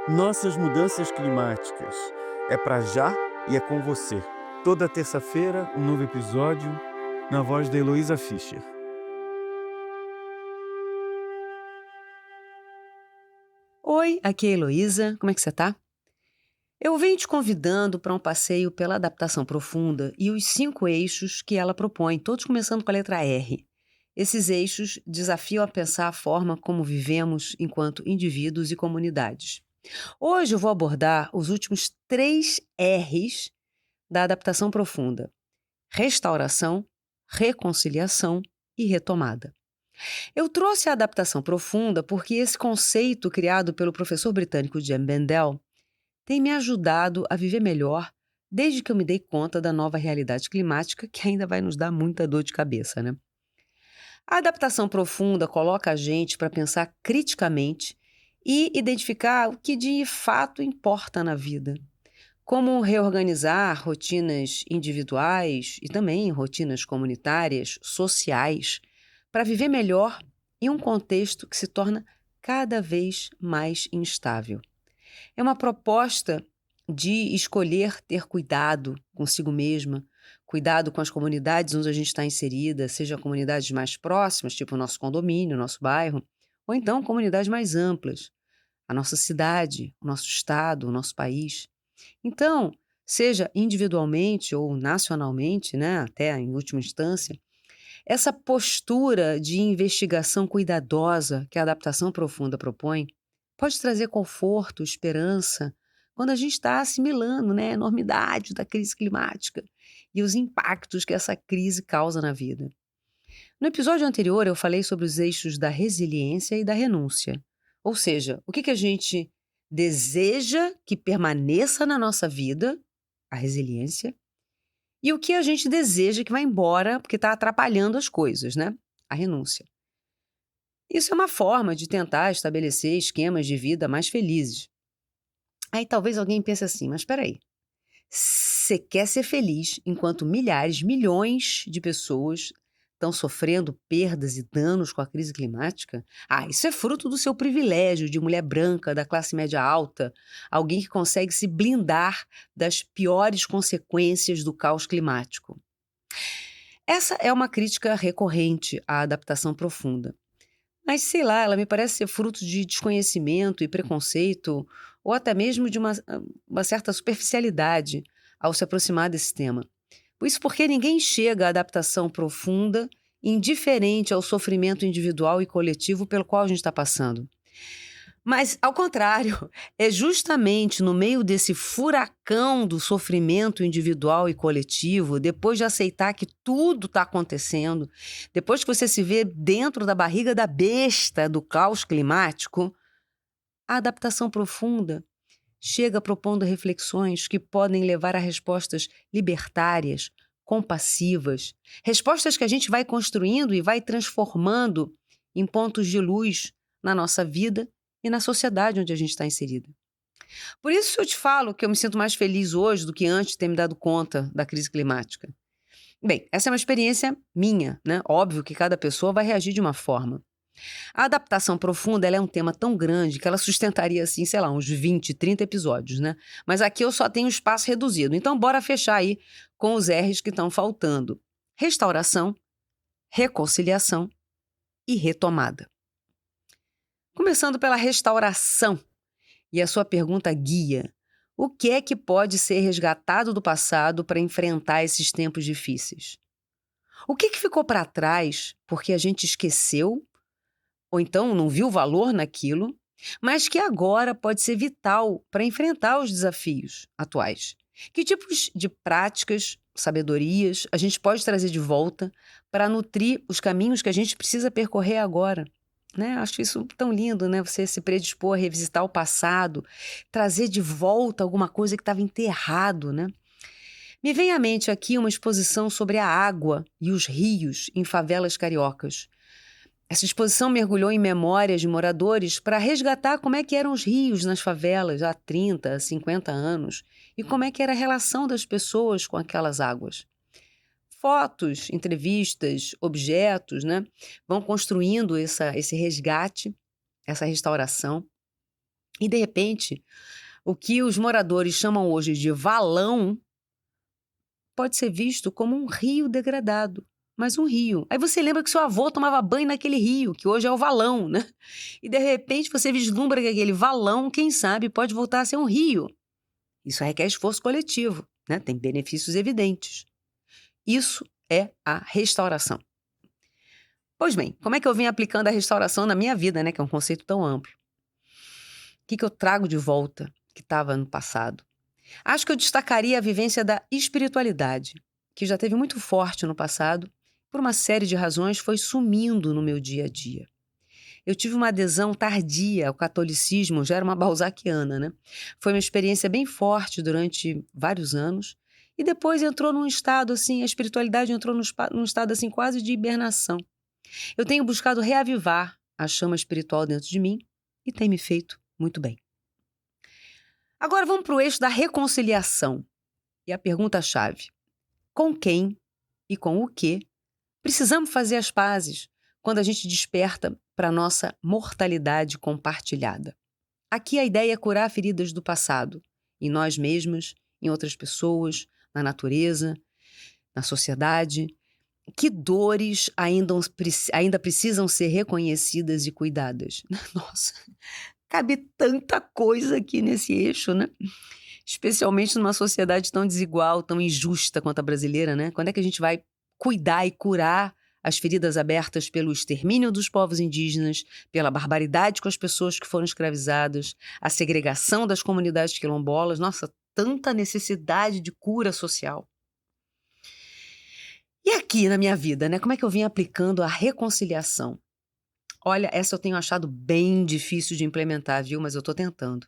Nossas mudanças climáticas. É pra já e é com você. Toda terça-feira, um novo episódio na voz da Heloísa Fischer. Oi, aqui é a Heloísa, como é que você tá? Eu venho te convidando para um passeio pela adaptação profunda e os 5 eixos que ela propõe, todos começando com a letra R. Esses eixos desafiam a pensar a forma como vivemos enquanto indivíduos e comunidades. Hoje eu vou abordar os últimos 3 R's da adaptação profunda: restauração, reconciliação e retomada. Eu trouxe a adaptação profunda porque esse conceito criado pelo professor britânico Jem Bendell tem me ajudado a viver melhor desde que eu me dei conta da nova realidade climática que ainda vai nos dar muita dor de cabeça, né? A adaptação profunda coloca a gente para pensar criticamente e identificar o que de fato importa na vida. Como reorganizar rotinas individuais e também rotinas comunitárias, sociais, para viver melhor em um contexto que se torna cada vez mais instável. É uma proposta de escolher ter cuidado consigo mesma, cuidado com as comunidades onde a gente está inserida, seja comunidades mais próximas, tipo o nosso condomínio, o nosso bairro, ou então comunidades mais amplas, a nossa cidade, o nosso estado, o nosso país. Então, seja individualmente ou nacionalmente, né, até em última instância, essa postura de investigação cuidadosa que a adaptação profunda propõe pode trazer conforto, esperança, quando a gente está assimilando, né, a enormidade da crise climática e os impactos que essa crise causa na vida. No episódio anterior, eu falei sobre os eixos da resiliência e da renúncia. Ou seja, o que a gente deseja que permaneça na nossa vida, a resiliência, e o que a gente deseja que vá embora porque está atrapalhando as coisas, né? A renúncia. Isso é uma forma de tentar estabelecer esquemas de vida mais felizes. Aí talvez alguém pense assim, mas espera aí, você quer ser feliz enquanto milhares, milhões de pessoas estão sofrendo perdas e danos com a crise climática? Ah, isso é fruto do seu privilégio de mulher branca, da classe média alta, alguém que consegue se blindar das piores consequências do caos climático. Essa é uma crítica recorrente à adaptação profunda. Mas, sei lá, ela me parece ser fruto de desconhecimento e preconceito, ou até mesmo de uma certa superficialidade ao se aproximar desse tema. Isso porque ninguém chega à adaptação profunda indiferente ao sofrimento individual e coletivo pelo qual a gente está passando. Mas, ao contrário, é justamente no meio desse furacão do sofrimento individual e coletivo, depois de aceitar que tudo está acontecendo, depois que você se vê dentro da barriga da besta do caos climático, a adaptação profunda chega propondo reflexões que podem levar a respostas libertárias, compassivas, respostas que a gente vai construindo e vai transformando em pontos de luz na nossa vida e na sociedade onde a gente está inserida. Por isso eu te falo que eu me sinto mais feliz hoje do que antes de ter me dado conta da crise climática. Bem, essa é uma experiência minha, né? Óbvio que cada pessoa vai reagir de uma forma. A adaptação profunda, ela é um tema tão grande que ela sustentaria, assim, sei lá, uns 20, 30 episódios, né? Mas aqui eu só tenho espaço reduzido. Então, bora fechar aí com os R's que estão faltando: restauração, reconciliação e retomada. Começando pela restauração, e a sua pergunta guia: o que é que pode ser resgatado do passado para enfrentar esses tempos difíceis? O que ficou para trás porque a gente esqueceu ou então não viu valor naquilo, mas que agora pode ser vital para enfrentar os desafios atuais? Que tipos de práticas, sabedorias a gente pode trazer de volta para nutrir os caminhos que a gente precisa percorrer agora? Né? Acho isso tão lindo, né? Você se predispor a revisitar o passado, trazer de volta alguma coisa que estava enterrado, né? Me vem à mente aqui uma exposição sobre a água e os rios em favelas cariocas. Essa exposição mergulhou em memórias de moradores para resgatar como é que eram os rios nas favelas há 30, 50 anos e como é que era a relação das pessoas com aquelas águas. Fotos, entrevistas, objetos, né, vão construindo esse resgate, essa restauração. E, de repente, o que os moradores chamam hoje de valão pode ser visto como um rio degradado, mas um rio. Aí você lembra que seu avô tomava banho naquele rio, que hoje é o valão, né? E de repente você vislumbra que aquele valão, quem sabe, pode voltar a ser um rio. Isso requer esforço coletivo, né? Tem benefícios evidentes. Isso é a restauração. Pois bem, como é que eu venho aplicando a restauração na minha vida, né? Que é um conceito tão amplo. O que eu trago de volta que estava no passado? Acho que eu destacaria a vivência da espiritualidade, que já teve muito forte no passado, por uma série de razões foi sumindo no meu dia a dia. Eu tive uma adesão tardia ao catolicismo, já era uma balzaquiana, né? Foi uma experiência bem forte durante vários anos e depois entrou num estado assim, a espiritualidade entrou num estado assim quase de hibernação. Eu tenho buscado reavivar a chama espiritual dentro de mim e tem me feito muito bem. Agora vamos para o eixo da reconciliação. E a pergunta-chave: com quem e com o que precisamos fazer as pazes quando a gente desperta para a nossa mortalidade compartilhada? Aqui a ideia é curar feridas do passado, em nós mesmos, em outras pessoas, na natureza, na sociedade. Que dores ainda precisam ser reconhecidas e cuidadas? Nossa, cabe tanta coisa aqui nesse eixo, né? Especialmente numa sociedade tão desigual, tão injusta quanto a brasileira, né? Quando é que a gente vai cuidar e curar as feridas abertas pelo extermínio dos povos indígenas, pela barbaridade com as pessoas que foram escravizadas, a segregação das comunidades quilombolas? Nossa, tanta necessidade de cura social. E aqui na minha vida, né? Como é que eu vim aplicando a reconciliação? Olha, essa eu tenho achado bem difícil de implementar, viu? Mas eu tô tentando.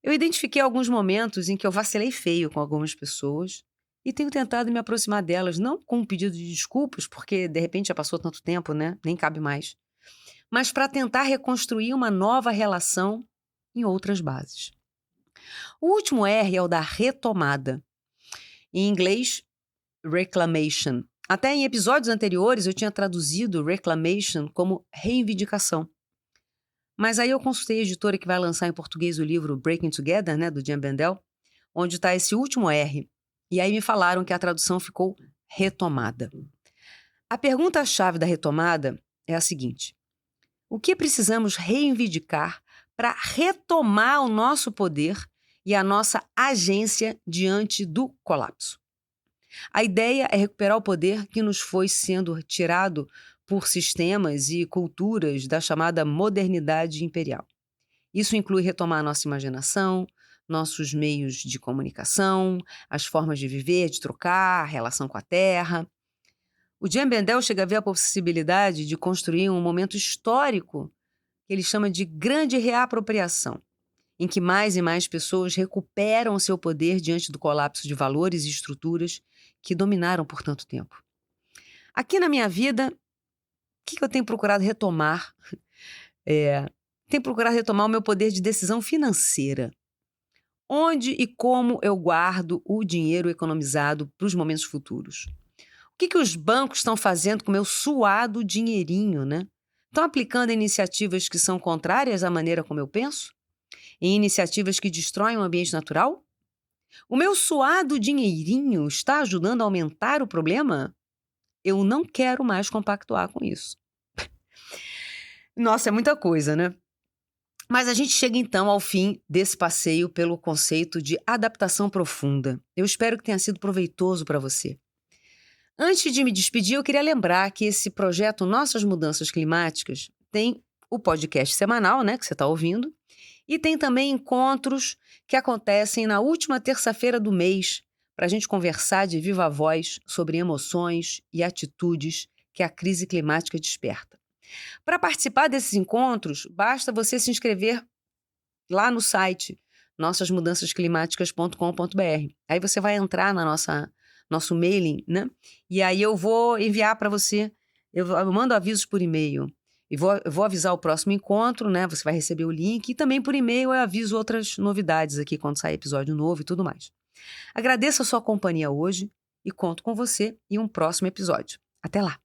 Eu identifiquei alguns momentos em que eu vacilei feio com algumas pessoas e tenho tentado me aproximar delas, não com um pedido de desculpas, porque de repente já passou tanto tempo, né? Nem cabe mais. Mas para tentar reconstruir uma nova relação em outras bases. O último R é o da retomada. Em inglês, reclamation. Até em episódios anteriores eu tinha traduzido reclamation como reivindicação. Mas aí eu consultei a editora que vai lançar em português o livro Breaking Together, né, do Jim Bendel, onde está esse último R. E aí me falaram que a tradução ficou retomada. A pergunta-chave da retomada é a seguinte: o que precisamos reivindicar para retomar o nosso poder e a nossa agência diante do colapso? A ideia é recuperar o poder que nos foi sendo tirado por sistemas e culturas da chamada modernidade imperial. Isso inclui retomar nossa imaginação, nossos meios de comunicação, as formas de viver, de trocar, a relação com a terra. O Jim Bendel chega a ver a possibilidade de construir um momento histórico que ele chama de grande reapropriação, em que mais e mais pessoas recuperam o seu poder diante do colapso de valores e estruturas que dominaram por tanto tempo. Aqui na minha vida, o que eu tenho procurado retomar? Tenho procurado retomar o meu poder de decisão financeira. Onde e como eu guardo o dinheiro economizado para os momentos futuros? O que os bancos estão fazendo com o meu suado dinheirinho, né? Estão aplicando iniciativas que são contrárias à maneira como eu penso? Em iniciativas que destroem o ambiente natural? O meu suado dinheirinho está ajudando a aumentar o problema? Eu não quero mais compactuar com isso. Nossa, é muita coisa, né? Mas a gente chega então ao fim desse passeio pelo conceito de adaptação profunda. Eu espero que tenha sido proveitoso para você. Antes de me despedir, eu queria lembrar que esse projeto Nossas Mudanças Climáticas tem o podcast semanal, né, que você está ouvindo, e tem também encontros que acontecem na última terça-feira do mês para a gente conversar de viva voz sobre emoções e atitudes que a crise climática desperta. Para participar desses encontros, basta você se inscrever lá no site nossasmudançasclimáticas.com.br. Aí você vai entrar na nosso mailing, né? E aí eu vou enviar para você, eu mando avisos por e-mail. E vou avisar o próximo encontro, né? Você vai receber o link. E também por e-mail eu aviso outras novidades aqui quando sair episódio novo e tudo mais. Agradeço a sua companhia hoje e conto com você em um próximo episódio. Até lá!